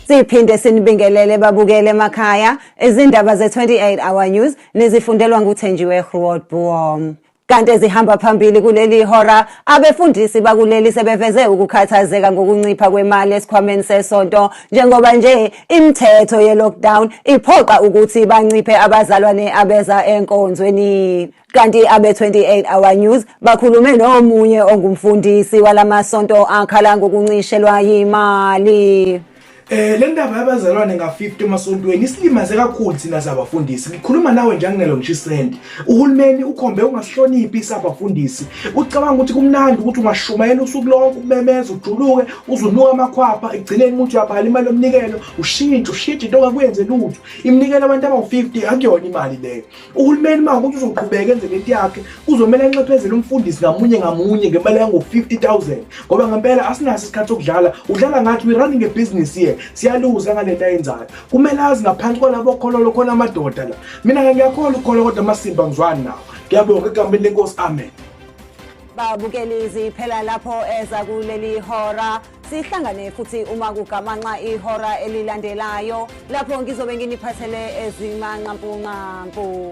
Siphinde sinibingelele babukele emakhaya izindaba ze-28 Hour News nezifundelwa nguThenjiwe Grootboom. Kanti ezihamba phambili kuleli hora abefundisi bakuleli sebeveze ukukhathazeka ngokuncipha kwemali esikhwameni sesonto njengoba nje imithetho ye-lockdown iphoqa ukuthi banciphe abazalwane abeza enkonzweni. Kanti abe-28 Hour News bakhulume nomunye ongumfundisi walamasonto akhala ngokuncishelwa yimali. Le ndaba yabazalwane nga-50 emasontweni isilimaze kakhulu thina sabafundisi. Ngikhuluma nawe njenganelo Ngishisende. Uhulumeni ukhombe ungasihloniphi sabafundisi. Ucabanga ukuthi kumnandi ukuthi ungashumayela usuku lonke umemeza ujuluke uzunuka amakhwapha egcineni ukuthi uyabhala imali yomnikelo ushintshe into ongakwenze lutho. Imnikelo abantu abawu-50 akuyona imali leyo. Uhulumeni manje ukuthi uzoqhubeka enze lento yakhe kuzomela enxephezele umfundisi ngamunye ngemali yango-50,000 ngoba ngempela asinaso isikhathi sokudlala udlala ngathi we running a business here. Siyaluza ngalento ayenzayo. Kumele azi ngaphansi kwalabo khololo khona amadoda la. Mina ngiyakholwa ukholwa kodwa amasimba ngizwani nawo. Ngiyabonga egambeni lenkosi, amen. Babukelizi phela lapho eza kuleli hora sihlangane futhi uma kugamanxa ihora elilandelayo lapho ngizobe nginiphathele ezimanqampunqampu.